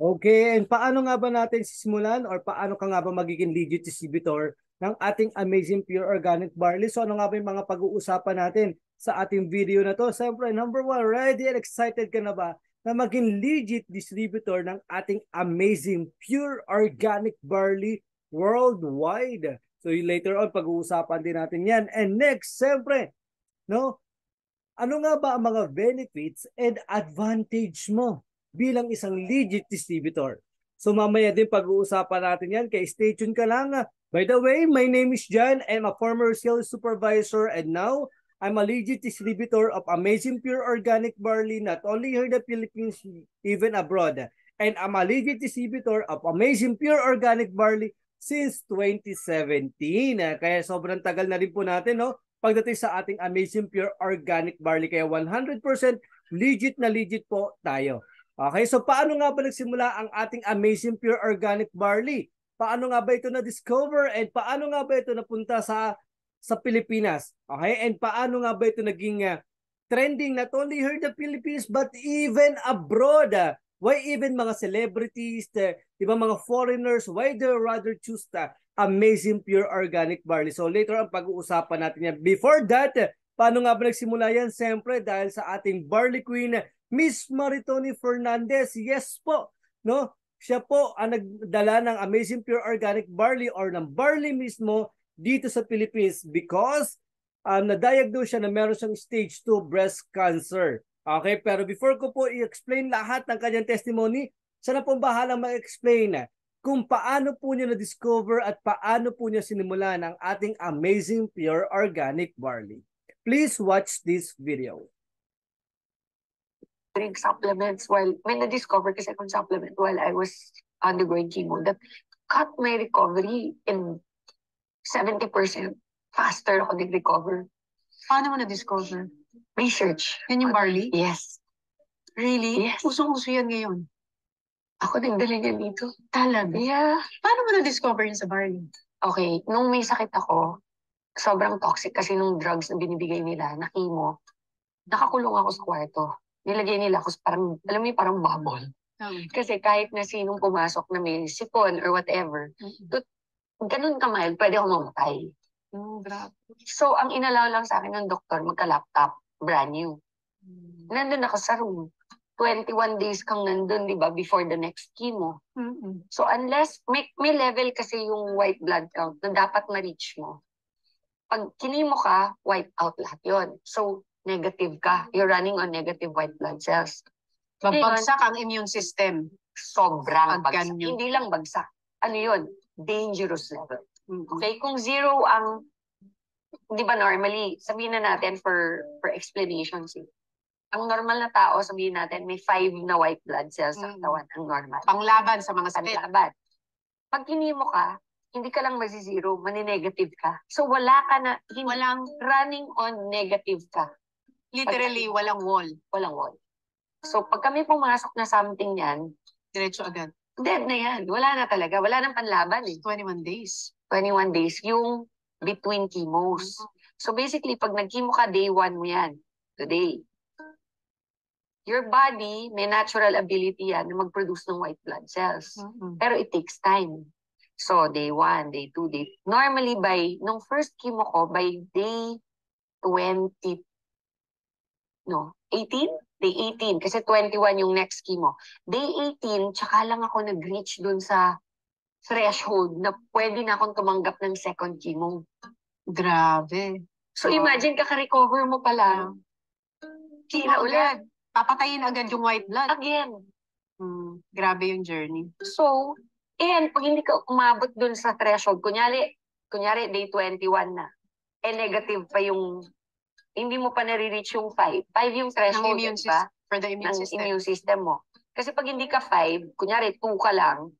Okay, and paano nga ba natin sisimulan or paano ka nga ba magiging legit distributor ng ating amazing pure organic barley? So ano nga ba yung mga pag-uusapan natin sa ating video na to? Siyempre, number one, ready and excited ka na ba na maging legit distributor ng ating amazing pure organic barley worldwide? So later on, pag-uusapan din natin yan. And next, siyempre, no? Ano nga ba ang mga benefits and advantage mo bilang isang legit distributor? So mamaya din pag-uusapan natin yan, kaya stay tuned ka lang. By the way, my name is John. I'm a former sales supervisor and now I'm a legit distributor of Amazing Pure Organic Barley, not only here in the Philippines, even abroad. And I'm a legit distributor of Amazing Pure Organic Barley since 2017. Kaya sobrang tagal na rin po natin, no? Pagdating sa ating Amazing Pure Organic Barley. Kaya 100% legit na legit po tayo. Okay, so paano nga ba nagsimula ang ating Amazing Pure Organic Barley? Paano nga ba ito na-discover and paano nga ba ito napunta sa Pilipinas? Okay, and paano nga ba ito naging trending not only here in the Philippines but even abroad? Why even mga celebrities, diba, mga foreigners, why they rather choose Amazing Pure Organic Barley? So later ang pag-uusapan natin yan. Before that, paano nga ba nagsimula yan? Siyempre dahil sa ating Barley Queen, Miss Maritoni Fernandez. Yes po, no? Siya po ang nagdala ng Amazing Pure Organic Barley or ng barley mismo dito sa Philippines because na-diagnose siya na meron siyang stage 2 breast cancer. Okay, pero before ko po i-explain lahat ng kanyang testimony, siya na pong bahalang mag-explain kung paano po niya na-discover at paano po niya sinimula ng ating Amazing Pure Organic Barley. Please watch this video. Drink supplements while, may na-discover kasi akong supplement while I was undergoing chemo that cut my recovery in 70%. Faster ako nag-recover. Paano mo na-discover? Research. Yan yung barley? Yes. Really? Yes. Usong-uso yan ngayon. Ako nagdala niya dito. Talaga? Yeah. Paano mo na-discover yun sa barley? Okay, nung may sakit ako, sobrang toxic kasi nung drugs na binibigay nila na chemo, nakakulong ako sa kwarto. Nilagay nila ako parang, alam mo yung parang bubble. Kasi kahit na sinong pumasok na may sipon or whatever, ganun ka mild, pwede ako mamatay. Grabe. So, ang inalaw lang sa akin ng doktor, magka-laptop, brand new. Nandun ako sa room. 21 days kang nandun, di ba, before the next chemo. So, unless, may level kasi yung white blood count na dapat ma-reach mo. Pag kinimo ka, wipe out lahat yon. So, negative ka. You're running on negative white blood cells. Babagsak ang immune system. Sobrang bagsak. Ganyan. Hindi lang bagsak. Ano yun? Dangerous level. Okay? Kung zero ang, di ba normally, sabihin na natin for explanations, ang normal na tao, sabihin natin, may 5 na white blood cells sa katawan. Ang normal. Panglaban sa mga sakit. Panglaban. Pag kinimo ka, hindi ka lang masi-zero, mani-negative ka. So wala ka na, walang running on negative ka. Literally, walang wall. Walang wall. So pag kami pumasok na something yan, Diretso agad. dead na yan. Wala na talaga. Wala nang panlaban eh. 21 days. 21 days yung between chemos. So basically, pag nag-chemo ka, day 1 mo yan. Today. Your body, may natural ability yan na mag-produce ng white blood cells. Pero it takes time. So, day 1, day 2, day... Normally, nung first chemo ko, by day 20... No, 18? Day 18. Kasi 21 yung next chemo. Day 18, tsaka lang ako nag-reach dun sa threshold na pwede na akong tumanggap ng second chemo. Grabe. So, imagine, kaka-recover mo pala. Kira ulit. Papatayin agad yung white blood. Again. Grabe yung journey. So, and pag hindi ka umabot dun sa threshold, kunyari day 21 na, negative pa yung, hindi mo pa nare-reach yung 5. 5 yung threshold, diba? For the immune system. Immune system mo. Kasi pag hindi ka 5, kunyari 2 ka lang,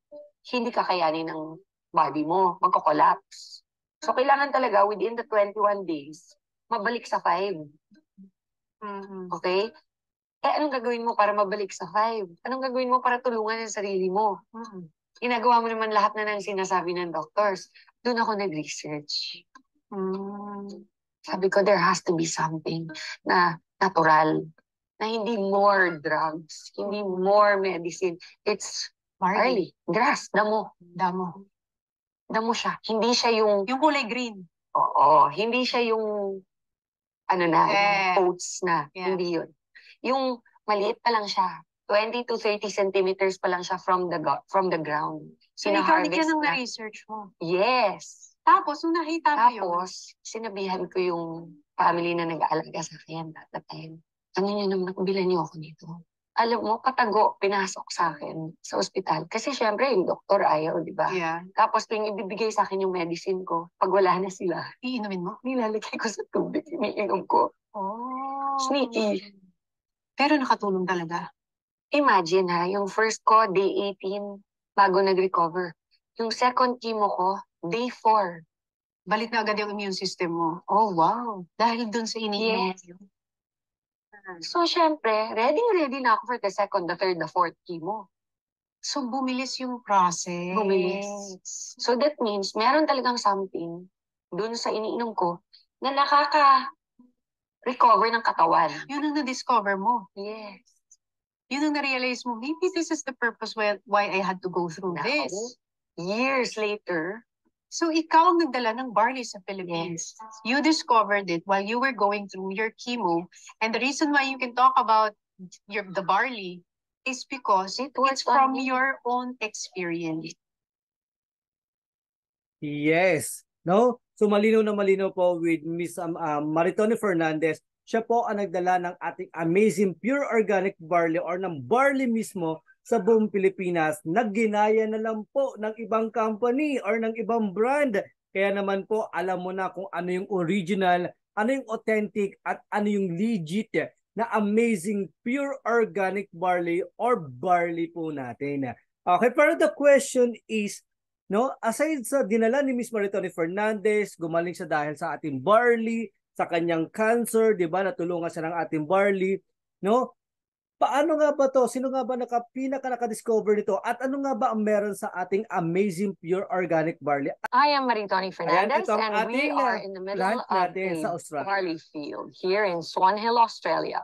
hindi kakayanin ng body mo, magko-collapse. So, kailangan talaga within the 21 days, mabalik sa 5. Okay? Anong gagawin mo para mabalik sa 5? Anong gagawin mo para tulungan ang sarili mo? Ginagawa mo naman lahat na ng sinasabi ng doctors. Doon ako nag-research. Sabi ko, there has to be something na natural, na hindi more drugs, hindi more medicine. It's Barley. Grass. Damo. Damo. Damo siya. Hindi siya yung, Yung kulay green. oo, hindi siya yung, ano na, Yeah. oats na. Yeah. Hindi yun. Yung maliit pa lang siya. 20 to 30 centimeters pa lang siya from the ground. So, ikaw, yan Sina-harvest ang na. na-research mo. Yes. Tapos, nung nakita mo yun, Tapos, sinabihan ko yung family na nag-aalaga sa akin at that time. Ano nyo naman, bilan niyo ako dito. Alam mo, katago, pinasok sa akin sa ospital. Kasi syempre, yung doktor ayaw, di ba? yeah, Tapos, tuwing ibibigay sa akin yung medicine ko, pag wala na sila, iinumin mo? nilalagay ko sa tubig, iniinom ko. Oh. Sneaky. Pero nakatulong talaga. Imagine ha, yung first ko, day 18, bago nag-recover. Yung second chemo ko, day 4. Balik na agad yung immune system mo. Oh, wow. Dahil dun sa iniinom. Yes. So, syempre, ready na ako for the second, the third, the fourth chemo. So, bumilis yung process. Bumilis. So, that means, meron talagang something dun sa iniinom ko na nakaka-recover ng katawan. Yun ang na-discover mo. Yes. Yun ang na-realize mo, maybe this is the purpose why I had to go through Now, this. years later, So, ikaw ang nagdala ng barley sa Philippines. yes. You discovered it while you were going through your chemo. And the reason why you can talk about the barley is because It was it's from on me. your own experience. Yes. No? So malinaw na malinaw po with Miss Maritone Fernandez. Siya po ang nagdala ng ating amazing pure organic barley or ng barley mismo sa buong Pilipinas. Nagginaya na lang po ng ibang company or ng ibang brand. Kaya naman po alam mo na kung ano yung original, ano yung authentic at ano yung legit na amazing pure organic barley or barley po natin. Okay, pero the question is, no, aside sa dinala ni Miss Maritone Fernandez, gumaling siya dahil sa ating barley, sa kanyang cancer, 'di ba? Natulungan siya ng ating barley, no? Paano nga ba to? Sino nga ba naka-discover nito? At ano nga ba ang meron sa ating amazing pure organic barley? I am Maritone Fernandez, ito ang and we ating, are in the middle plant of natin sa a Australia. barley field here in Swan Hill, Australia.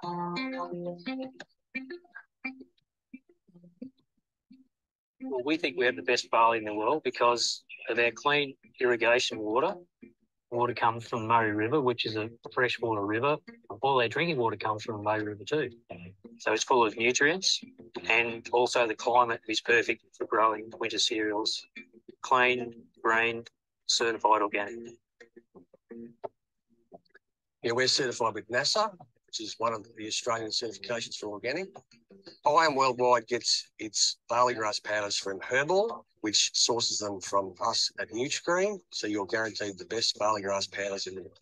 Well, we think we have the best barley in the world because of our clean irrigation water. Water comes from Murray River, which is a freshwater river. All our drinking water comes from the Murray River too. So it's full of nutrients, and also the climate is perfect for growing winter cereals. Clean, green, certified organic. Yeah, we're certified with NASA, which is one of the Australian certifications for organic. IAM Worldwide gets its barley grass powders from Herbal, which sources them from us at Nutrigreen. So you're guaranteed the best barley grass powders in the world.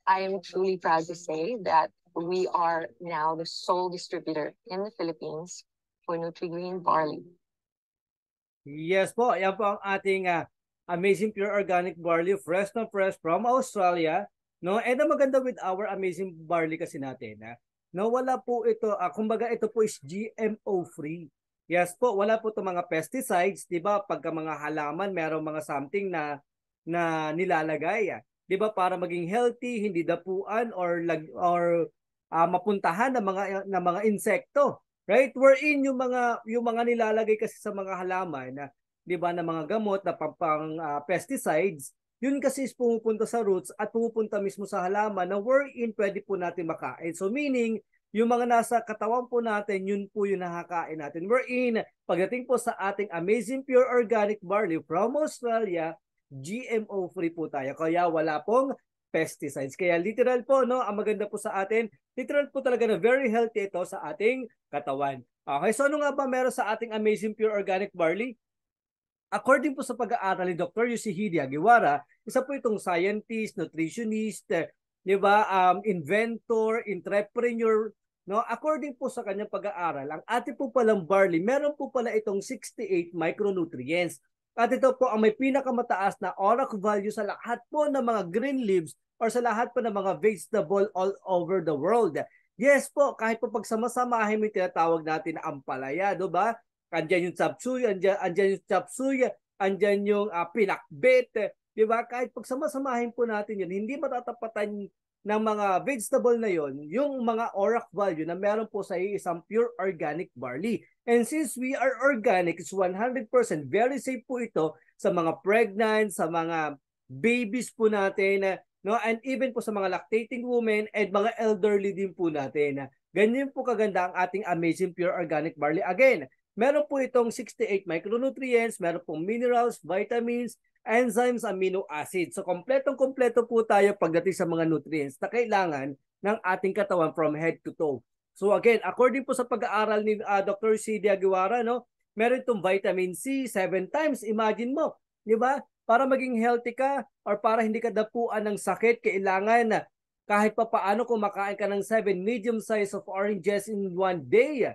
I am truly proud to say that we are now the sole distributor in the Philippines for Nutrigreen barley. Yes po, yan po ang ating amazing pure organic barley, fresh na fresh from Australia. No? And ang maganda with our amazing barley kasi natin, no, wala po ito, kumbaga ito po is GMO free. Yes po, wala po itong mga pesticides, 'di ba? Pagka mga halaman, merong mga something na nilalagay, 'di ba, para maging healthy, hindi dapuan or mapuntahan ng mga insekto. Right? Wherein yung mga nilalagay kasi sa mga halaman, 'di ba, na mga gamot na pesticides, yun kasi is pumupunta sa roots at pumupunta mismo sa halaman na wherein pwede po natin makain. So meaning, yung mga nasa katawan po natin, yun po yung nakakain natin. Wherein, pagdating po sa ating amazing pure organic barley from Australia, GMO free po tayo. Kaya wala pong pesticides. Kaya literal po, no, ang maganda po sa atin, literal po talaga na very healthy ito sa ating katawan. Okay, so ano nga ba meron sa ating amazing pure organic barley? According po sa pag-aaral ni Dr. Yoshihide Hagiwara, isa po itong scientist, nutritionist, 'di ba, inventor, entrepreneur, no? According po sa kanyang pag-aaral, ang ating po palang barley, meron po pala itong 68 micronutrients. At ito po ang may pinakamataas na ORAC value sa lahat po ng mga green leaves or sa lahat po ng mga vegetable all over the world. Yes po, kahit po pagsama-samahin mo yung tinatawag natin na ampalaya, 'di ba? Andyan yung chapsuy, andyan yung chapsuy, andyan yung pinakbet, di ba? Kahit pagsama-samahin po natin yun, hindi matatapatan ng mga vegetable na yon, yung mga ORAC value na meron po sa isang pure organic barley. And since we are organic, it's 100% very safe po ito sa mga pregnant, sa mga babies po natin, no? And even po sa mga lactating women and mga elderly din po natin. Ganyan po kaganda ang ating amazing pure organic barley. Again, meron po itong 68 micronutrients, meron pong minerals, vitamins, enzymes, amino acids. So kompletong-kompleto po tayo pagdating sa mga nutrients na kailangan ng ating katawan from head to toe. So again, according po sa pag-aaral ni Dr. Cidia Guevara, no, meron itong vitamin C 7 times. Imagine mo, di ba? Para maging healthy ka or para hindi ka dapuan ng sakit, kailangan na kahit pa paano kumakain ka ng 7 medium size of oranges in one day.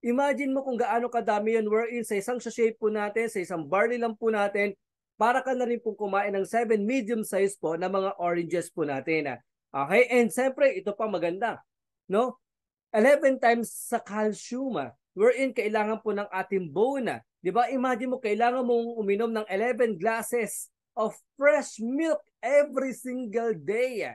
Imagine mo kung gaano kadami yun, wherein sa isang sachet po natin, sa isang barley lang po natin, para ka na rin pong kumain ng 7 medium size po na mga oranges po natin. Okay? And siyempre, ito pa maganda. No? 11 times sa calcium, wherein kailangan po ng ating bone. Diba? Imagine mo, kailangan mong uminom ng 11 glasses of fresh milk every single day.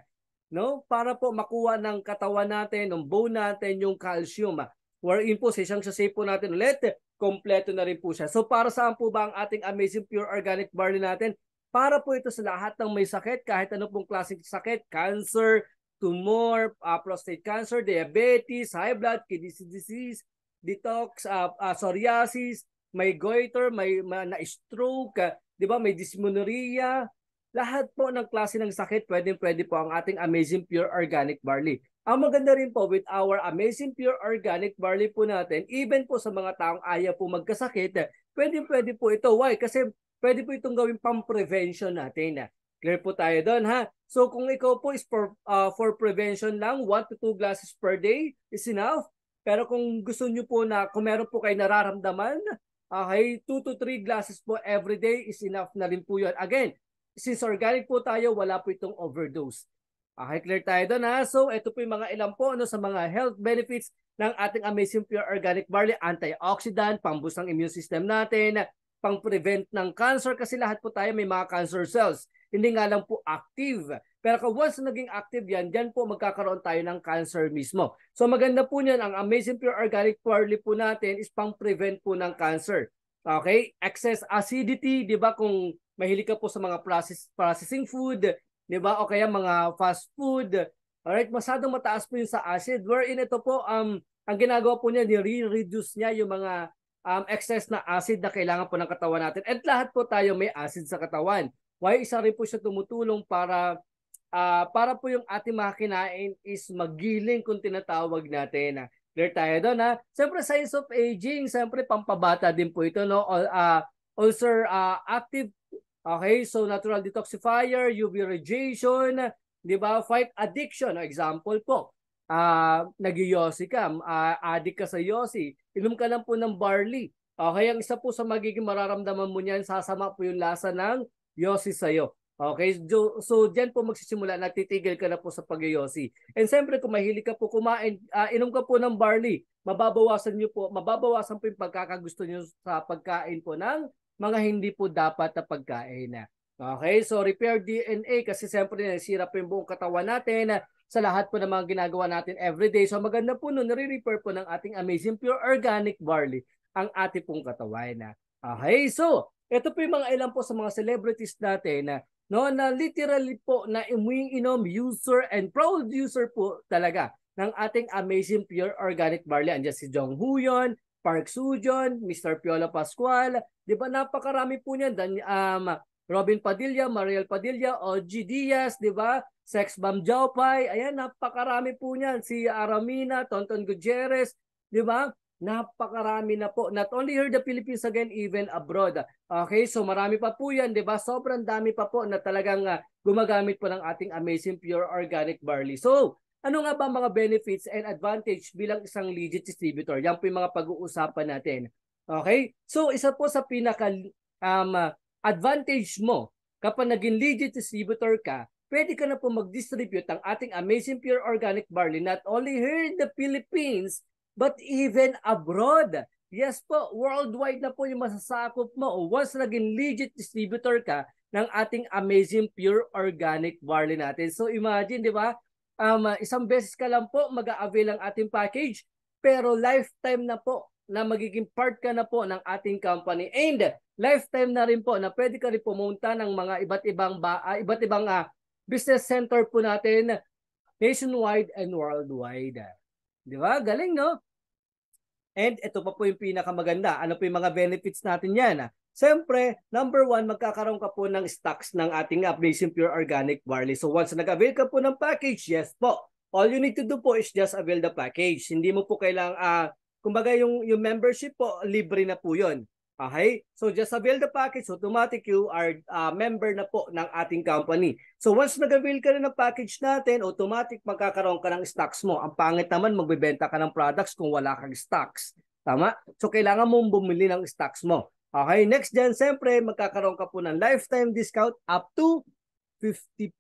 No? Para po makuha ng katawan natin, ng bone natin, yung calcium. Wherein po sa isang sachet po natin ulit, kompleto na rin po siya. So para saan po ba ang ating amazing pure organic barley natin? Para po ito sa lahat ng may sakit, kahit ano pong klaseng sakit, cancer, tumor, prostate cancer, diabetes, high blood, kidney disease, detox, psoriasis, may goiter, may na-stroke, di ba, may dysmenorrhea. Lahat po ng klase ng sakit, pwede po ang ating amazing pure organic barley. Ang maganda rin po with our amazing pure organic barley po natin, even po sa mga taong ayaw po magkasakit, pwede po ito. Why? Kasi pwede po itong gawing pang-prevention natin. Clear po tayo doon, ha? So kung ikaw po is for prevention lang, 1 to 2 glasses per day is enough. Pero kung gusto nyo po na, kung meron po kayo nararamdaman, okay, 2 to 3 glasses po every day is enough na rin po yun. Again, since organic po tayo, wala po itong overdose. Okay, clear tayo doon, ha? So, ito po yung mga ilan po sa mga health benefits ng ating amazing pure organic barley. Antioxidant, pang-boost ng immune system natin, pang-prevent ng cancer kasi lahat po tayo may mga cancer cells. Hindi nga lang po active. Pero kung once naging active yan, dyan po magkakaroon tayo ng cancer mismo. So, maganda po niyan, ang amazing pure organic barley po natin is pang-prevent po ng cancer. Okay? Excess acidity, di ba? Kung mahilig ka po sa mga processing food, di ba? O kaya mga fast food. Alright, masyadong mataas po yung sa acid. Wherein ito po, ang ginagawa po niya, ni-reduce niya yung mga excess na acid na kailangan po ng katawan natin. At lahat po tayo may acid sa katawan. Why? Isa rin po siya tumutulong para po yung ating mga kinain is magiling kung tinatawag natin. Clear tayo doon, ha? Siyempre, science of aging, siyempre, pampabata din po ito, no? Also, active. Okay, so natural detoxifier, UV radiation, di ba? Fight addiction. Example po, nag-yosi ka, addict ka sa yosi, inom ka lang po ng barley. Okay, ang isa po sa magiging mararamdaman mo niyan, sasama po yung lasa ng yosi sa'yo. Okay, so dyan po magsisimula, nagtitigil ka na po sa pag-yosi. And siyempre, kung mahilig ka po kumain, inom ka po ng barley, mababawasan po yung pagkakagusto nyo sa pagkain po ng mga hindi po dapat na pagkain. Okay, so repair DNA kasi siyempre nasira po yung buong katawan natin sa lahat po ng mga ginagawa natin everyday. So maganda po nun, nare-repair po ng ating amazing pure organic barley ang ating pong katawan. Okay, so ito po yung mga ilan po sa mga celebrities natin na literally po na inom user and proud user po talaga ng ating amazing pure organic barley. Andiyan si Jong Huyon, Park Soo-joon, Mr. Piolo Pascual, di ba napakarami po niyan. Robin Padilla, Mariel Padilla, OG Diaz, di ba? Sex Bomb Jaopay, ayan, napakarami po niyan. Si Aramina, Tonton Gutierrez, di ba? Napakarami na po. Not only here the Philippines, again, even abroad. Okay, so marami pa po yan, di ba? Sobrang dami pa po na talagang gumagamit po ng ating amazing pure organic barley. So, ano nga ba mga benefits and advantage bilang isang legit distributor? Yan po yung mga pag-uusapan natin. Okay? So, isa po sa pinaka advantage mo kapag naging legit distributor ka, pwede ka na po mag-distribute ang ating amazing pure organic barley not only here in the Philippines, but even abroad. Yes po, worldwide na po yung masasakop mo. Once naging legit distributor ka ng ating amazing pure organic barley natin. So, imagine, di ba? isang beses ka lang po mag-a-avail ang ating package, pero lifetime na po na magiging part ka na po ng ating company, and lifetime na rin po na pwede ka rin pumunta ng mga iba't ibang business center po natin nationwide and worldwide. Di ba? Galing, no? And ito pa po yung pinakamaganda. Ano po yung mga benefits natin yan? Siyempre, number 1, magkakaroon ka po ng stocks ng ating Amazing Pure Organic Barley. So once nag-avail ka po ng package, yes po. All you need to do po is just avail the package. Hindi mo po kailangang, kumbaga yung membership po, libre na po yun. Okay? So just avail the package, automatic you are member na po ng ating company. So once nag-avail ka na ng package natin, automatic magkakaroon ka ng stocks mo. Ang pangit naman, magbebenta ka ng products kung wala kang stocks. Tama? So kailangan mong bumili ng stocks mo. Okay, next dyan, siyempre, magkakaroon ka po ng lifetime discount up to 50%.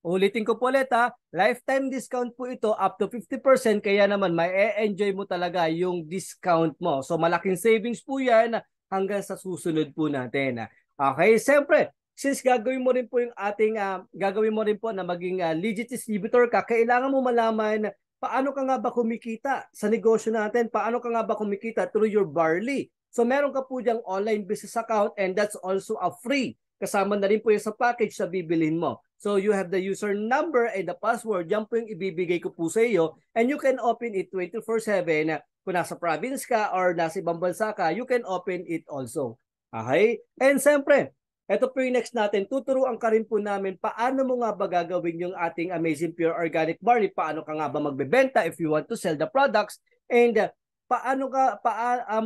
Ulitin ko po ulit lifetime discount po ito up to 50%, kaya naman may enjoy mo talaga yung discount mo. So malaking savings po yan hanggang sa susunod po natin. Okay, siyempre, since gagawin mo rin po yung ating, gagawin mo rin po na maging legit distributor ka, kailangan mo malaman paano ka nga ba kumikita sa negosyo natin, paano ka nga ba kumikita through your barley. So meron ka po diyang online business account, and that's also a free. Kasama na rin po yung sa package na bibilhin mo. So you have the user number and the password. Yan po yung ibibigay ko po sa iyo. And you can open it 24/7. Kung nasa province ka or nasa ibang bansa ka, you can open it also. Okay? And siyempre, ito po yung next natin. Tuturuan ka rin po namin paano mo nga ba gagawin yung ating Amazing Pure Organic Barley. Paano ka nga ba magbebenta if you want to sell the products. And paano ka,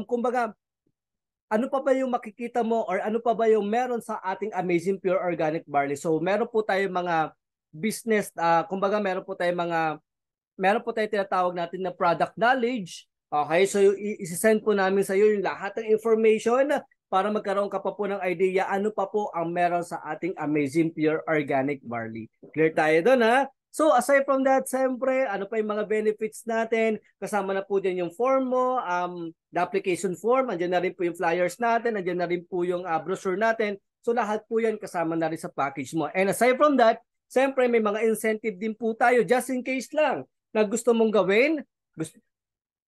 kumbaga, ano pa ba yung makikita mo or ano pa ba yung meron sa ating Amazing Pure Organic Barley? So meron po tayong mga business, kumbaga meron po tayong tinatawag natin na product knowledge. Okay, so isi-send po namin sa iyo yung lahat ng information para magkaroon ka pa po ng idea ano pa po ang meron sa ating Amazing Pure Organic Barley. Clear tayo doon, ha? So aside from that, siyempre, ano pa yung mga benefits natin? Kasama na po dyan yung form mo, the application form, andyan na rin po yung flyers natin, andyan na rin po yung brochure natin. So lahat po yan kasama na rin sa package mo. And aside from that, siyempre may mga incentive din po tayo just in case lang na gusto mong gawin,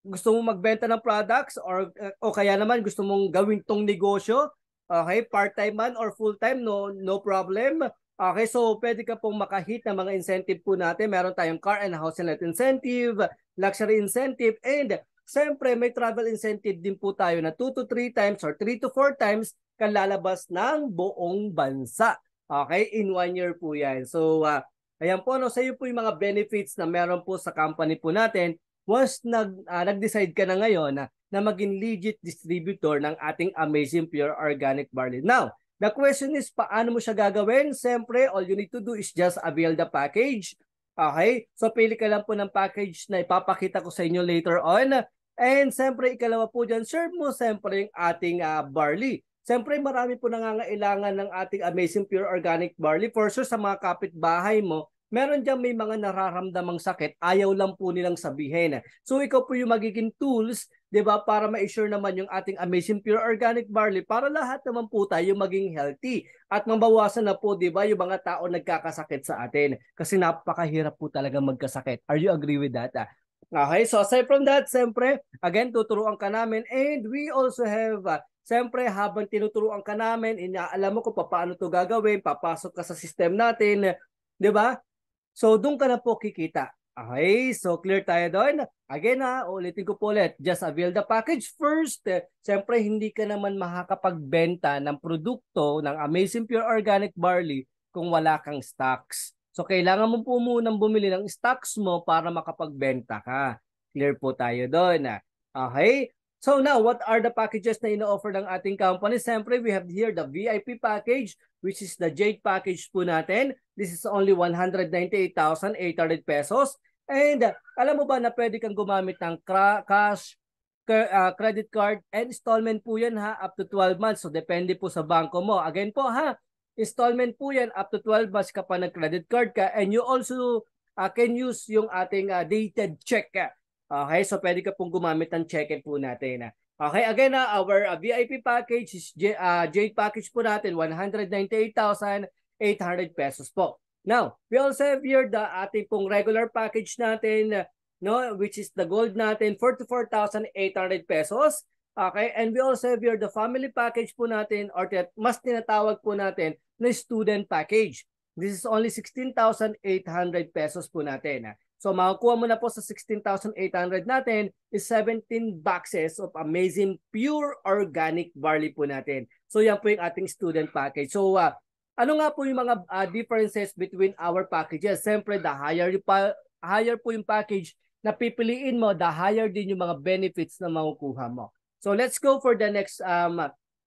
gusto mong magbenta ng products or kaya naman gusto mong gawin tong negosyo, okay, part-time man or full-time, no problem. Okay, so pwede ka pong makahit ng mga incentive po natin. Meron tayong car and house and lot incentive, luxury incentive, and siyempre may travel incentive din po tayo na 2 to 3 times or 3 to 4 times kan lalabas ng buong bansa. Okay, in 1 year po yan. So, ayan po, sa iyo po yung mga benefits na meron po sa company po natin once nag-decide ka na ngayon na maging legit distributor ng ating Amazing Pure Organic Barley. Now, the question is, paano mo siya gagawin? Siyempre, all you need to do is just avail the package. Okay? So, pili ka lang po ng package na ipapakita ko sa inyo later on. And siyempre, ikalawa po dyan, serve mo siyempre yung ating barley. Siyempre, marami po nangangailangan ng ating Amazing Pure Organic Barley. For sure, sa mga kapitbahay mo, meron dyan may mga nararamdamang sakit, ayaw lang po nilang sabihin. So ikaw po yung magiging tools, 'di ba, para ma-assure naman yung ating Amazing Pure Organic Barley para lahat naman po tayo maging healthy at mabawasan na po, 'di ba, yung mga tao nagkakasakit sa atin kasi napakahirap po talaga magkasakit. Are you agree with that? Okay, so aside from that, siyempre, again, tuturuan ka namin, and we also have siyempre, habang tinuturuan ka namin, inaalam mo kung paano to gagawin, papasok ka sa system natin, 'di ba? So, doon ka na po kikita. Okay, so clear tayo doon. Again ulitin ko po ulit. Just avail the package first. Siyempre, hindi ka naman makakapagbenta ng produkto ng Amazing Pure Organic Barley kung wala kang stocks. So, kailangan mo po munang bumili ng stocks mo para makapagbenta ka. Clear po tayo doon. Okay? So now, what are the packages na ino-offer ng ating company? Siyempre, we have here the VIP package, which is the Jade package po natin. This is only 198,800 pesos. And alam mo ba na pwede kang gumamit ng cash, credit card, and installment po yan up to 12 months. So depende po sa bangko mo. Again po installment po yan up to 12 months ka pa nag-credit card ka. And you also can use yung ating dated check. Okay, so pwede ka pong gumamit ng check-in po natin. Okay, again, our VIP package is Jade package po natin, 198,800 pesos po. Now, we also have here the ating pong regular package natin, no, which is the gold natin, 44,800 pesos. Okay, and we also have here the family package po natin, or mas tinatawag po natin na student package. This is only 16,800 pesos po natin. So makukuha mo na po sa 16,800 natin is 17 boxes of amazing pure organic barley po natin. So yan po yung ating student package. So ano nga po yung mga differences between our packages? Siyempre, the higher po yung package na pipiliin mo, the higher din yung mga benefits na makukuha mo. So let's go for the next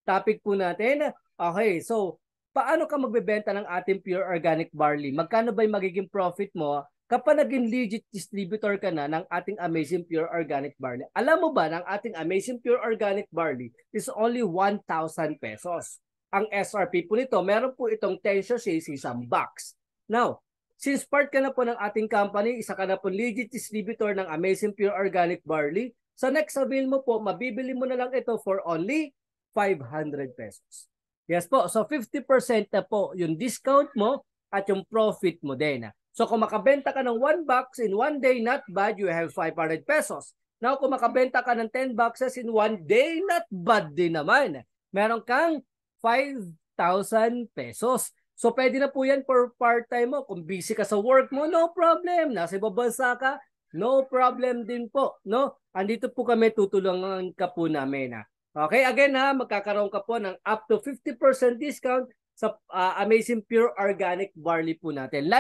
topic po natin. Okay, so paano ka magbebenta ng ating pure organic barley? Magkano ba yung magiging profit mo kapag naging legit distributor ka na ng ating amazing pure organic barley? Alam mo ba ng ating amazing pure organic barley is only 1,000 pesos. Ang SRP po nito, meron po itong 10 sachets isang box. Now, since part ka na po ng ating company, isa ka na po legit distributor ng amazing pure organic barley, sa next avail mo po, mabibili mo na lang ito for only 500 pesos. Yes po, so 50% na po yung discount mo at yung profit mo din. So kung makabenta ka ng 1 box in 1 day, not bad, you have 500 pesos. Now kung makabenta ka ng 10 boxes in 1 day, not bad din naman. Meron kang 5,000 pesos. So pwede na po yan for part-time mo. Kung busy ka sa work mo, no problem. Nasa ibang bansa ka, no problem din po, no? Andito po kami, tutulungan ka po namin. Okay, again magkakaroon ka po ng up to 50% discount sa amazing pure organic barley po natin.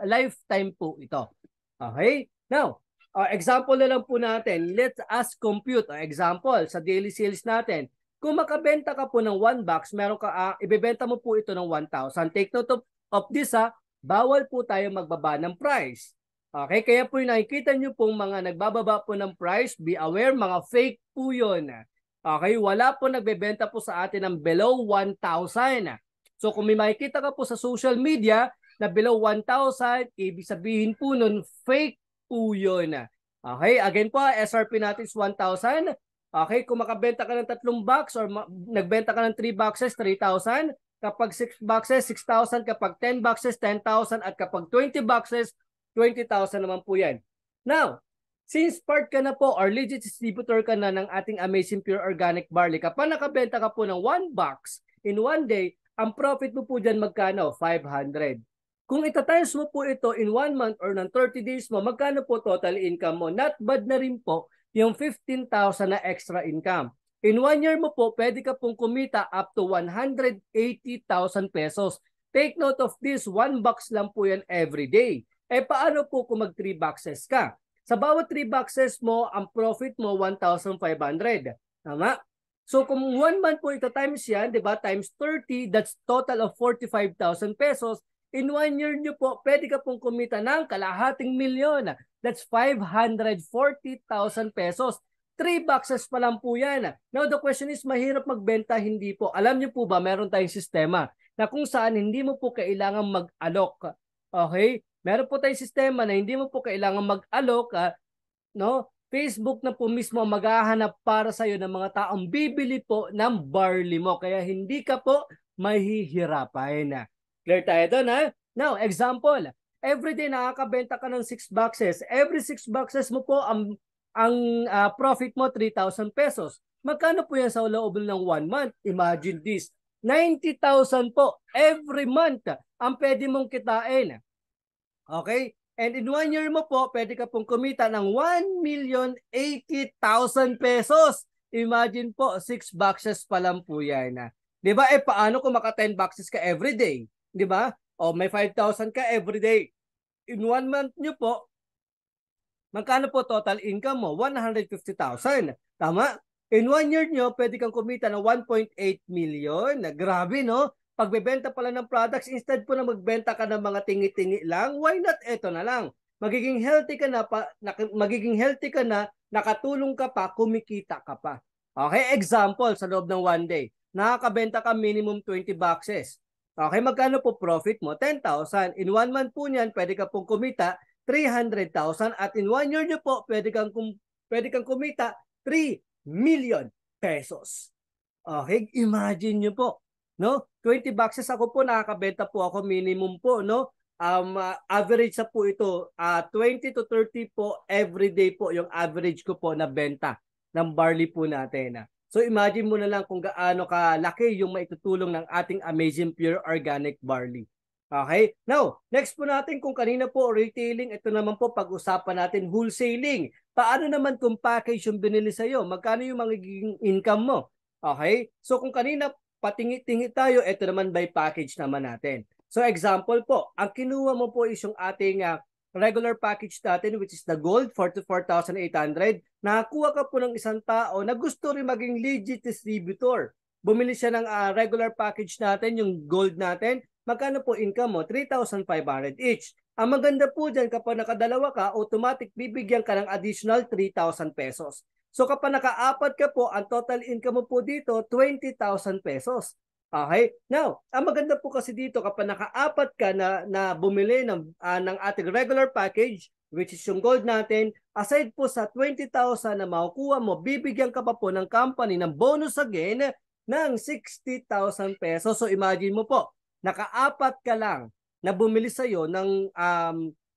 Lifetime po ito. Okay, now, example na lang po natin. Let us compute. Example, sa daily sales natin. Kung makabenta ka po ng 1 box, meron ka, ibebenta mo po ito ng 1,000. Take note of this bawal po tayo magbaba ng price. Okay, kaya po yung nakikita nyo pong mga nagbababa po ng price, be aware, mga fake po yun. Okay, wala po nagbebenta po sa atin ng below 1,000. So kung may makikita ka po sa social media na below 1,000, ibig sabihin po nun, fake po yun. Okay, again po, SRP natin is 1,000. Okay, kung makabenta ka ng 3 box or nagbenta ka ng 3 boxes, 3,000. Kapag 6 boxes, 6,000. Kapag 10 boxes, 10,000. At kapag 20 boxes, 20,000 naman po yan. Now, since part ka na po or legit distributor ka na ng ating amazing pure organic barley, kapag nakabenta ka po ng 1 box in 1 day, ang profit mo po dyan magkano? 500. Kung itatimes mo po ito in 1 month or ng 30 days mo, magkano po total income mo? Not bad na rin po yung 15,000 na extra income. In 1 year mo po, pwede ka pong kumita up to 180,000 pesos. Take note of this, 1 box lang po yan every day. Paano po kung mag 3 boxes ka? Sa bawat 3 boxes mo, ang profit mo 1,500. Tama? So kung 1 month po ito times yan, di ba? Times 30, that's total of 45,000 pesos. In 1 year nyo po, pwede ka pong kumita ng kalahating milyon. That's 540,000 pesos. 3 boxes pa lang po yan. Now the question is, mahirap magbenta? Hindi po. Alam nyo po ba, meron tayong sistema na kung saan hindi mo po kailangan mag-alok. Okay? Meron po tayong sistema na hindi mo po kailangan mag-alok, no? Facebook na po mismo maghahanap para sa iyo ng mga taong bibili po ng barley mo. Kaya hindi ka po mahihirapan. Clear tayo doon, ha? Now, example, everyday nakakabenta ka ng 6 boxes. Every 6 boxes mo po, ang profit mo 3,000 pesos. Magkano po yan sa loob ng 1 month? Imagine this. 90,000 po every month ang pwede mong kitain. Okay? And in 1 year mo po, pwede ka pong kumita ng 1,080,000 pesos. Imagine po, 6 boxes pa lang po yan. Diba? Paano kung maka 10 boxes ka everyday? Diba? O may 5,000 ka everyday. In 1 month nyo po, magkano po total income mo? 150,000. Tama? In 1 year nyo, pwede kang kumita ng 1.8 million. Grabe, no? Pagbebenta pala ng products, instead po na magbenta ka ng mga tingi-tingi lang, why not ito na lang? Magiging healthy ka na, nakatulong ka pa, kumikita ka pa. Okay, example, sa loob ng 1 day, nakakabenta ka minimum 20 boxes. Okay, magkano po profit mo? 10,000. In 1 month po niyan, pwede ka pong kumita 300,000 at in 1 year nyo po, pwede kang kumita 3 million pesos. Okay, imagine nyo po. No? 20 boxes ako po, nakakabenta po ako minimum po, no? average sa po ito, 20 to 30 po everyday po yung average ko po na benta ng barley po natin. So imagine mo na lang kung gaano kalaki yung maitutulong ng ating Amazing Pure Organic Barley. Okay? Now, next po natin kung kanina po retailing, ito naman po pag-usapan natin wholesaling. Paano naman kung package yung binili sa'yo? Magkano yung magiging income mo? Okay? So kung kanina patingi-tingi tayo, ito naman by package naman natin. So example po, ang kinuha mo po is yung ating regular package natin which is the gold, 44,800. Nakakuha ka po ng isang tao na gusto rin maging legit distributor. Bumili siya ng regular package natin, yung gold natin. Magkano po income mo? 3,500 each. Ang maganda po dyan, kapag nakadalawa ka, automatic bibigyan ka ng additional 3,000 pesos. So kapag naka-apat ka po, ang total income mo po dito, 20,000 pesos. Okay? Now, ang maganda po kasi dito kapag naka-apat ka na bumili ng ating regular package, which is yung gold natin, aside po sa 20,000 na makukuha mo, bibigyan ka pa po ng company ng bonus again ng 60,000 pesos. So imagine mo po, naka-apat ka lang na bumili sa'yo ng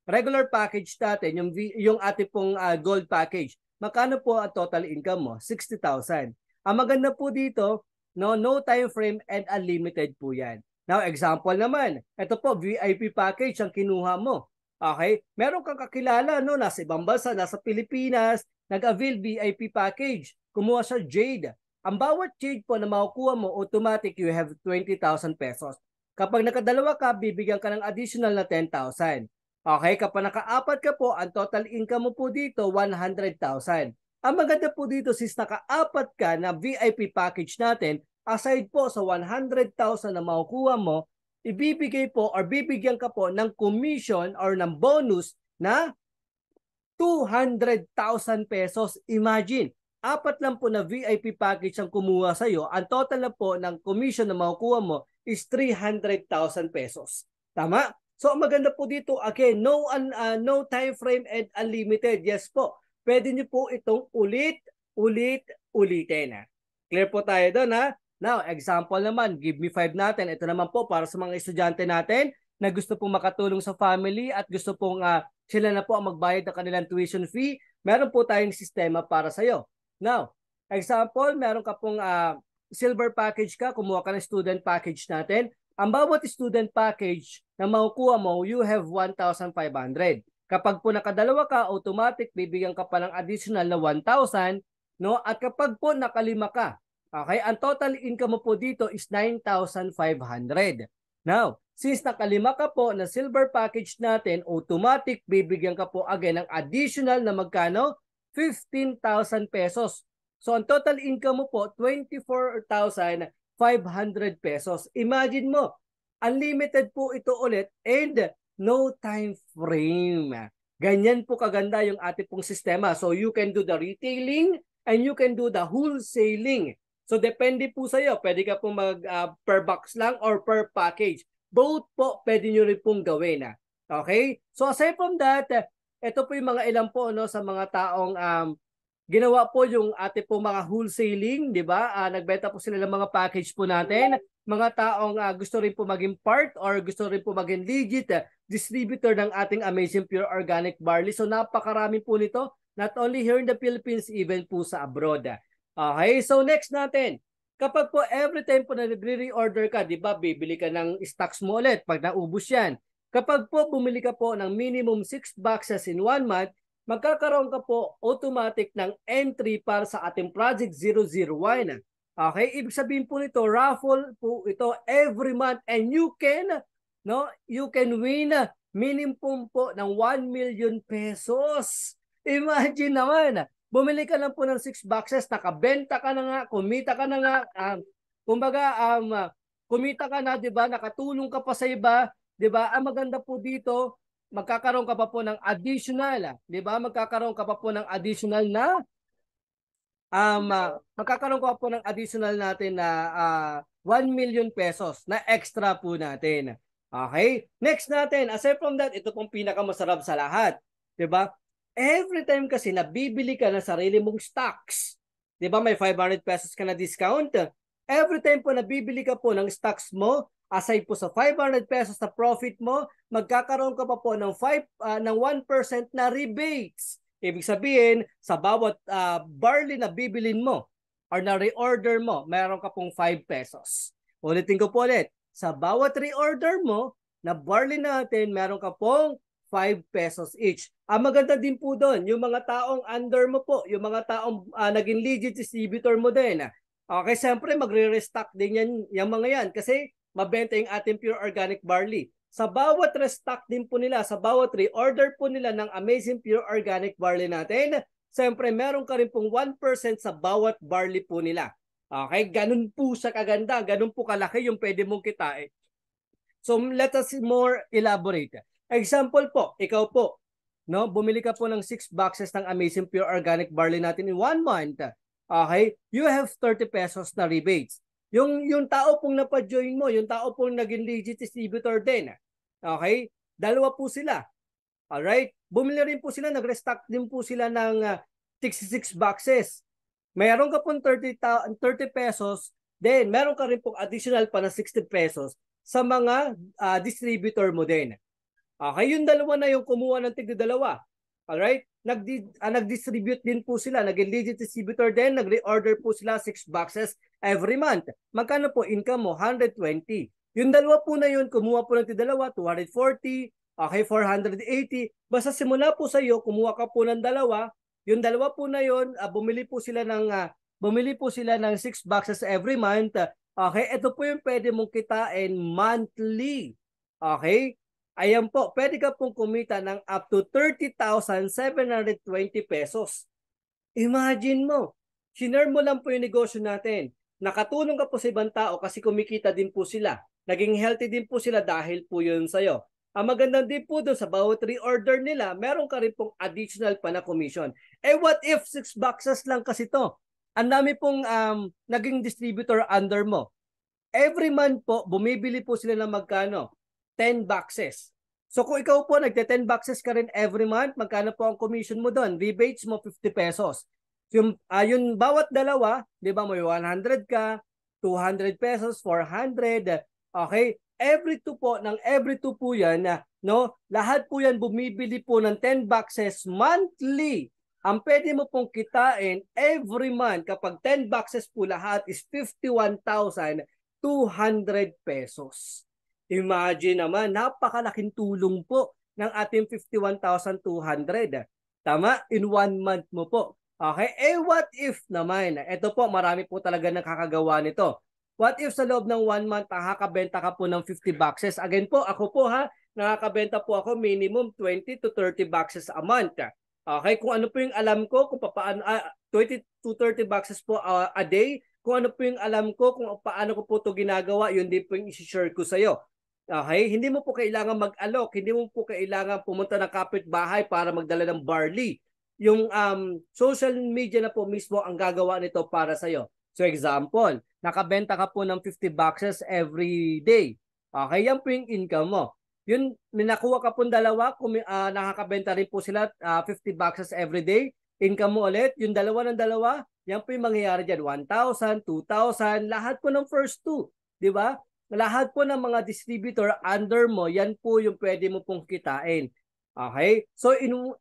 regular package natin, yung ating pong gold package. Magkano po ang total income mo? 60,000. Ang maganda po dito, no time frame and unlimited po yan. Now, example naman, ito po, VIP package ang kinuha mo. Okay? Meron kang kakilala, no, nasa ibang bansa, nasa Pilipinas, nag-avail VIP package. Kumuha siya Jade. Ang bawat Jade po na makukuha mo, automatic you have 20,000 pesos. Kapag nakadalawa ka, bibigyan ka ng additional na 10,000. Okay? Kapag naka-apat ka po, ang total income mo po dito, 100,000. Ang maganda po dito, since naka-apat ka na VIP package natin, aside po sa 100,000 na makukuha mo, ibibigay po or bibigyan ka po ng commission or ng bonus na 200,000 pesos. Imagine, apat lang po na VIP package ang kumuha sa'yo, ang total na po ng commission na makukuha mo is 300,000 pesos. Tama? So, ang maganda po dito, again, no time frame and unlimited. Yes po. Pwede niyo po itong ulitin. Clear po tayo doon, ha? Now, example naman, give me 5 natin. Ito naman po para sa mga estudyante natin na gusto pong makatulong sa family at gusto pong sila na po ang magbayad ng kanilang tuition fee. Meron po tayong sistema para sa'yo. Now, example, meron ka pong silver package ka, kumuha ka ng student package natin. Ang bawat student package na makukuha mo, you have 1,500. Kapag po nakadalawa ka, automatic bibigyan ka pa ng additional na 1,000, no? At kapag po nakalima ka, okay, ang total income mo po dito is 9,500. Now, since nakalima ka po na silver package natin, automatic bibigyan ka po again ng additional na magkano? 15,000 pesos. So, ang total income mo po, 24,500 pesos. Imagine mo, unlimited po ito ulit and no time frame. Ganyan po kaganda yung ating pong sistema. So you can do the retailing and you can do the wholesaling. So depende po sa iyo. Pwede ka pong mag per box lang or per package. Both po pwede nyo rin pong gawin. Okay? So aside from that, ito po yung mga ilan po no, sa mga taong ginawa po yung ating pong mga wholesaling, di ba? Nagbenta po sila ng mga package po natin. Mga taong gusto rin po maging part or gusto rin po maging legit distributor ng ating Amazing Pure Organic Barley. So napakarami po nito, not only here in the Philippines, even po sa abroad. Okay, so next natin. Kapag po every time po na nagre-reorder ka, di ba, bibili ka ng stocks mo ulit pag naubos yan. Kapag po bumili ka po ng minimum 6 boxes in 1 month, magkakaroon ka po automatic ng entry para sa ating Project 001. Okay, ibig sabihin po nito, raffle po ito every month and you can win minimum po ng 1 million pesos. Imagine naman, bumili ka lang po ng 6 boxes, nakabenta ka na nga, kumita ka na nga, kumita ka na, 'di ba? Nakatulong ka pa sa iba, 'di ba? Ang maganda po dito, magkakaroon ka pa po ng additional, 'di ba? Magkakaroon ka pa po ng additional na magkakaroon ko po ng additional natin na 1 million pesos na extra po natin. Okay? Next natin, aside from that, ito pong pinakamasarap sa lahat. 'Di ba? Every time kasi na bibili ka ng sarili mong stocks, 'di ba? May 500 pesos ka na discount. Every time po na bibili ka po ng stocks mo, Aside po sa 500 pesos na profit mo, magkakaroon ka pa po ng 1% na rebates. Ibig sabihin, sa bawat barley na bibilin mo or na reorder mo, meron ka pong 5 pesos. Ulitin ko po ulit, sa bawat reorder mo na barley natin, meron ka pong 5 pesos each. Ang maganda din po doon, yung mga taong under mo po, yung mga taong naging legit distributor mo din. Okay, siyempre magre-restock din yan, yung mga yan kasi mabenta yung ating pure organic barley. Sa bawat restock din po nila, sa bawat reorder po nila ng Amazing Pure Organic Barley natin, siyempre meron ka rin pong 1% sa bawat barley po nila. Okay, ganun po sa kaganda, ganun po kalaki yung pwede mong kitain. So let us more elaborate. Example po, ikaw po, no, bumili ka po ng 6 boxes ng Amazing Pure Organic Barley natin in 1 month. Okay, you have 30 pesos na rebates. Yung tao pong napajoin mo, yung tao pong naging legit distributor din. Okay? Dalawa po sila. Alright? Bumili rin po sila, nag-restock din po sila ng 66 boxes. Mayroon ka pong 30 pesos, then meron ka rin pong additional pa na 60 pesos sa mga distributor mo din. Okay? Yung dalawa na yung kumuha ng tigdadalawa. Alright? Nag-distribute din po sila. Naging legit distributor din. Nag-reorder po sila 6 boxes every month. Magkano po income mo? 120. Yung dalawa po na yun, kumuha po ng dalawa, 240. Okay, 480. Basta simula po sa iyo, kumuha ka po ng dalawa. Yung dalawa po na yun, bumili po sila ng 6 boxes every month. Okay, ito po yung pwede mong kitain monthly. Okay? Ayan po, pwede ka pong kumita ng up to 30,720 pesos. Imagine mo, shinare mo lang po yung negosyo natin. Nakatulong ka po sa ibang tao kasi kumikita din po sila. Naging healthy din po sila dahil po yun sa'yo. Ang maganda din po doon sa bawat reorder nila, meron ka rin pong additional pa na commission. Eh what if 6 boxes lang kasi to? Ang dami pong naging distributor under mo. Every month po, bumibili po sila ng magkano? 10 boxes. So kung ikaw po nagte-10 boxes ka rin every month, magkano po ang commission mo doon? Rebates mo 50 pesos. Yung bawat dalawa, 'di ba, may 100 ka, 200 pesos, 400. Okay? Every two po 'yan, no? Lahat po 'yan bumibili po ng 10 boxes monthly. Ang pwede mo pong kitain every month kapag 10 boxes po lahat is 51,200 pesos. Imagine naman, napakalaking tulong po ng ating 51,200. Tama? In 1 month mo po. Okay? Eh what if naman? Ito po, marami po talaga nakakagawa nito. What if sa loob ng 1 month, nakakabenta ka po ng 50 boxes? Again po, ako po nakakabenta po ako minimum 20 to 30 boxes a month. Okay? Kung ano po yung alam ko, kung paano, 20 to 30 boxes po a day, kung ano po yung alam ko, kung paano ko po ito ginagawa, yun din po yung isi-share ko sa iyo. Okay? Hindi mo po kailangan mag-alok, hindi mo po kailangan pumunta ng kapitbahay para magdala ng barley. Yung social media na po mismo ang gagawa nito para sa iyo. So example, nakabenta ka po ng 50 boxes every day. Okay, yan po yung income mo. Yun, nakuha ka po dalawa, nakakabenta rin po sila 50 boxes every day. Income mo ulit, yung dalawa ng dalawa, yan po yung mangyayari dyan. 1,000, 2,000, lahat po ng first two. Di ba? Lahat po ng mga distributor under mo, yan po yung pwede mo pong kitain. Okay? So in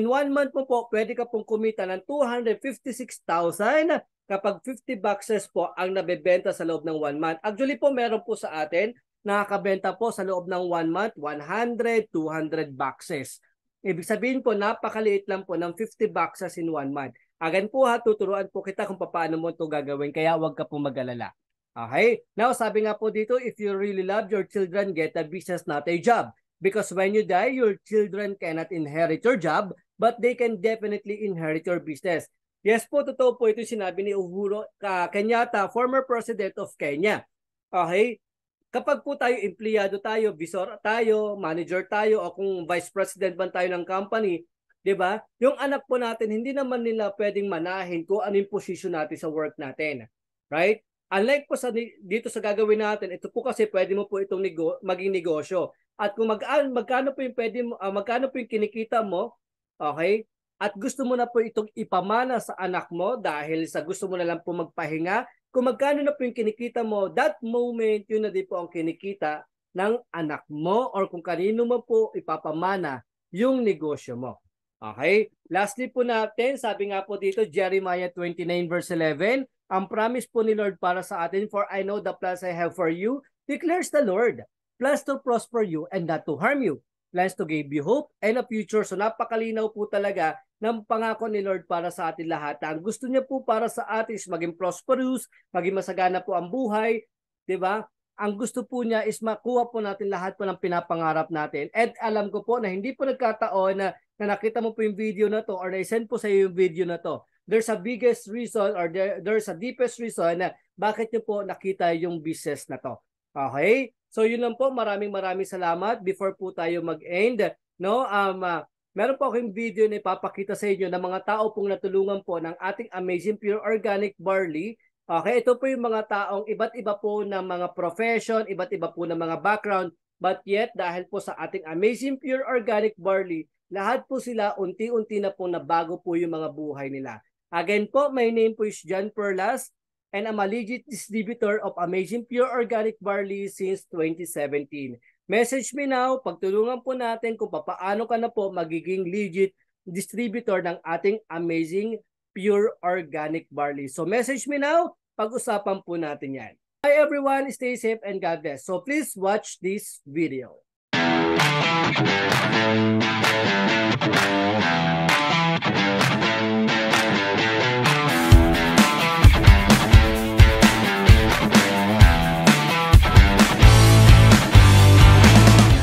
1 month mo po, pwede ka pong kumita ng 256,000 kapag 50 boxes po ang nabebenta sa loob ng 1 month. Actually po, meron po sa atin, nakakabenta po sa loob ng 1 month, 100, 200 boxes. Ibig sabihin po, napakaliit lang po ng 50 boxes in 1 month. Again po tuturuan po kita kung paano mo ito gagawin, kaya huwag ka po mag-alala. Okay? Now, sabi nga po dito, if you really love your children, get a business, not a job. Because when you die, your children cannot inherit your job, but they can definitely inherit your business. Yes po, totoo po ito sinabi ni Uhuru Kenyatta, former president of Kenya. Okay? Kapag po tayo empleyado tayo, visor tayo, manager tayo, o kung vice president man tayo ng company, di ba? Yung anak po natin, hindi naman nila pwedeng manahin kung ano yung position natin sa work natin. Right? Unlike po dito sa gagawin natin, ito po kasi pwede mo po itong maging negosyo. At kung magkano po yung kinikita mo, okay? At gusto mo na po itong ipamana sa anak mo dahil sa gusto mo na lang po magpahinga kung magkano na po yung kinikita mo, that moment, yun na din po ang kinikita ng anak mo or kung kanino mo po ipapamana yung negosyo mo. Okay? Lastly po natin, sabi nga po dito, Jeremiah 29 verse 11, ang promise po ni Lord para sa atin, for I know the plans I have for you, declares the Lord, plans to prosper you and not to harm you, plans to give you hope and a future. So napakalinaw po talaga ng pangako ni Lord para sa atin lahat. Ang gusto niya po para sa atin is maging prosperous, maging masagana po ang buhay, 'di ba? Ang gusto po niya is makuha po natin lahat po ng pinapangarap natin. At alam ko po na hindi po nagkataon na nakita mo po yung video na to or na-send po sa iyo yung video na to. There's a biggest reason or there's a deepest reason na bakit niyo po nakita yung business na to. Okay? So yun lang po, maraming salamat. Before po tayo mag-end, no? Meron po akong video na ipapakita sa inyo ng mga tao pong natulungan po ng ating Amazing Pure Organic Barley. Okay, ito po yung mga taong iba't iba po ng mga profession, iba't iba po ng mga background, but yet dahil po sa ating Amazing Pure Organic Barley, lahat po sila unti-unti na po nabago po yung mga buhay nila. Again po, my name po is John Perlas and I'm a legit distributor of Amazing Pure Organic Barley since 2017. Message me now, pagtulungan po natin kung paano ka na po magiging legit distributor ng ating Amazing Pure Organic Barley. So message me now, pag-usapan po natin yan. Hi everyone, stay safe and God bless. So please watch this video.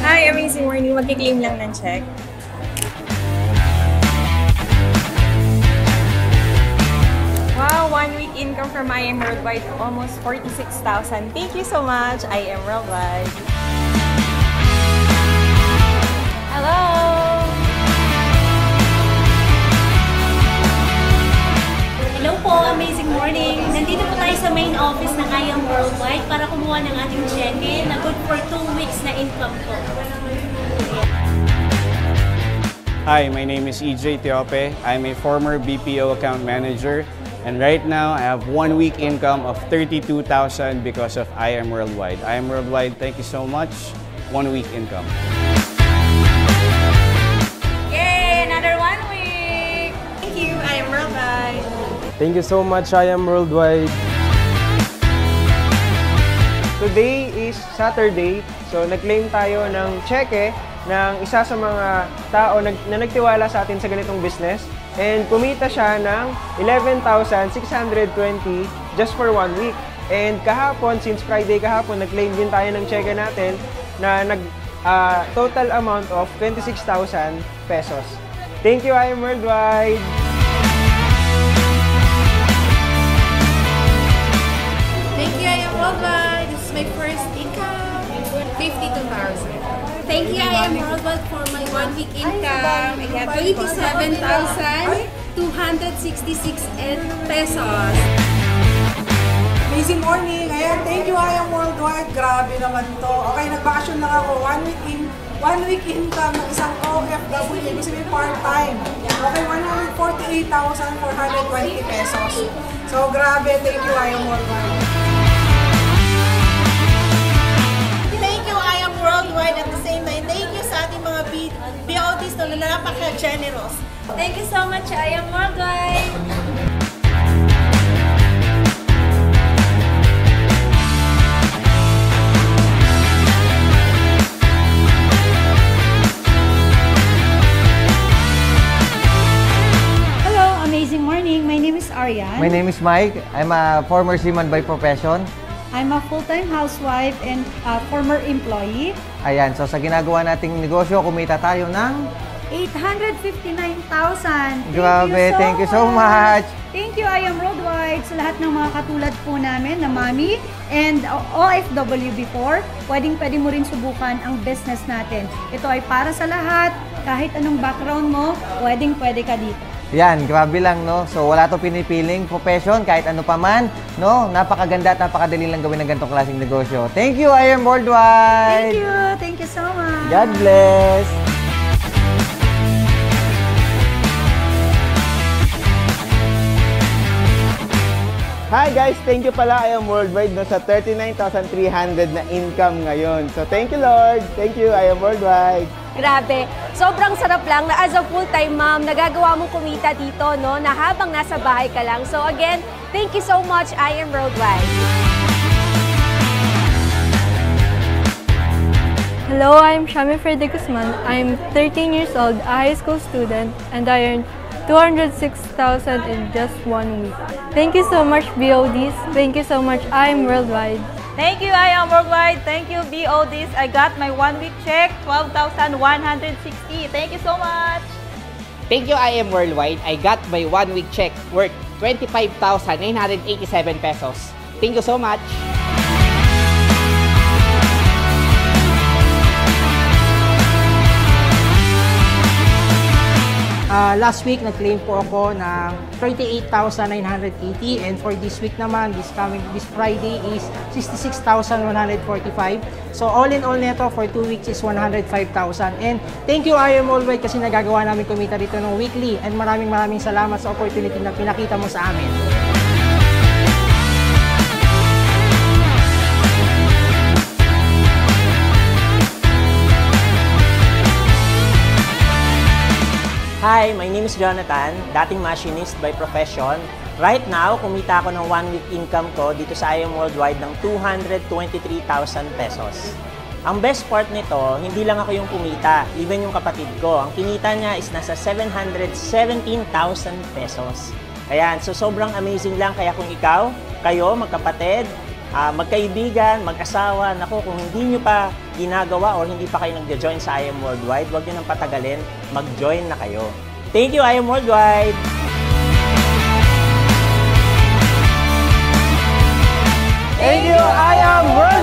Hi, Amazing Morning. Mag-claim lang ng check. Wow, 1 week income from I Am Worldwide, almost 46,000. Thank you so much, I Am Worldwide. Hello! Hello po, amazing morning. Nandito po tayo sa main office ng I Am Worldwide para kumuha ng ating cheque na good for 2 weeks na income po. Hi, my name is EJ Teope. I'm a former BPO account manager, and right now I have 1 week income of 32,000 because of I Am Worldwide. I Am Worldwide, thank you so much. 1 week income. Yay! Another 1 week! Thank you, I Am Worldwide. Thank you so much, I Am Worldwide. Today is Saturday, so nag-claim tayo ng cheque ng isa sa mga tao na nagtiwala sa atin sa ganitong business, and kumita siya ng 11,620 just for 1 week. And kahapon, since Friday kahapon, nag-claim din tayo ng cheque natin na total amount of 26,000 pesos. Thank you, I Am Worldwide! Thank you, I Am Worldwide. This is my first income, 52,000. Thank you, I Am Worldwide, for my 1 week income. I have 27,266 pesos. Amazing morning. Ayan, thank you, I Am Worldwide. Grabe naman to. Okay, nag-vacation lang ako. 1 week income ng isang OFW. Ibig sabihin part-time. Okay, 148,420 pesos. So, grabe. Thank you, I Am Worldwide. Worldwide at the same time. Thank you sa ating mga BOTs na napaka-generous. Thank you so much, I Am Worldwide! Hello, amazing morning. My name is Arian. My name is Mike. I'm a former seaman by profession. I'm a full-time housewife and a former employee. Ayan, so sa ginagawa nating negosyo, kumita tayo ng 859,000. Grabe, thank you so much. Thank you, I Am Worldwide, sa lahat ng mga katulad po namin na mami and OFW before. Pwede mo rin subukan ang business natin. Ito ay para sa lahat, kahit anong background mo, pwede ka dito. Yan, grabe lang, no? So, wala to pinipiling profession, kahit ano pa man, no? Napakaganda at napakadali lang gawin ng ganitong klaseng negosyo. Thank you, I Am Worldwide! Thank you! Thank you so much! God bless! Hi guys, thank you pala I am worldwide no, sa 39,300 na income ngayon. So thank you Lord. Thank you, I am worldwide. Grabe. Sobrang sarap lang na as a full-time mom, nagagawa mong kumita dito, no, na habang nasa bahay ka lang. So again, thank you so much, I am worldwide. Hello, I'm Shami Freddy Guzman. I'm 13 years old, a high school student, and I earned 206,000 in just 1 week. Thank you so much, BODs. Thank you so much, I am worldwide. Thank you, I am worldwide. Thank you, BODs. I got my 1 week check, 12,160. Thank you so much. Thank you, I am worldwide. I got my 1 week check worth 25,987 pesos. Thank you so much. Last week, nag-claim po ako ng 38,980 and for this week naman, this Friday is 66,145. So all in all neto for 2 weeks is 105,000. And thank you I am worldwide kasi nagagawa namin kumita dito ng weekly and maraming salamat sa opportunity na pinakita mo sa amin. Hi, my name is Jonathan, dating machinist by profession. Right now, kumita ako ng 1 week income ko dito sa I am worldwide ng 223,000 pesos. Ang best part nito, hindi lang ako yung kumita, even yung kapatid ko. Ang kinita niya is nasa 717,000 pesos. Ayan, so sobrang amazing lang. Kaya kung ikaw, kayo, magkapatid, magkaibigan, mag-asawa, naku, kung hindi nyo pa ginagawa or hindi pa kayo nag-join sa I am worldwide, huwag nyo nang patagalin, mag-join na kayo. Thank you, I am worldwide! Thank you, I am worldwide!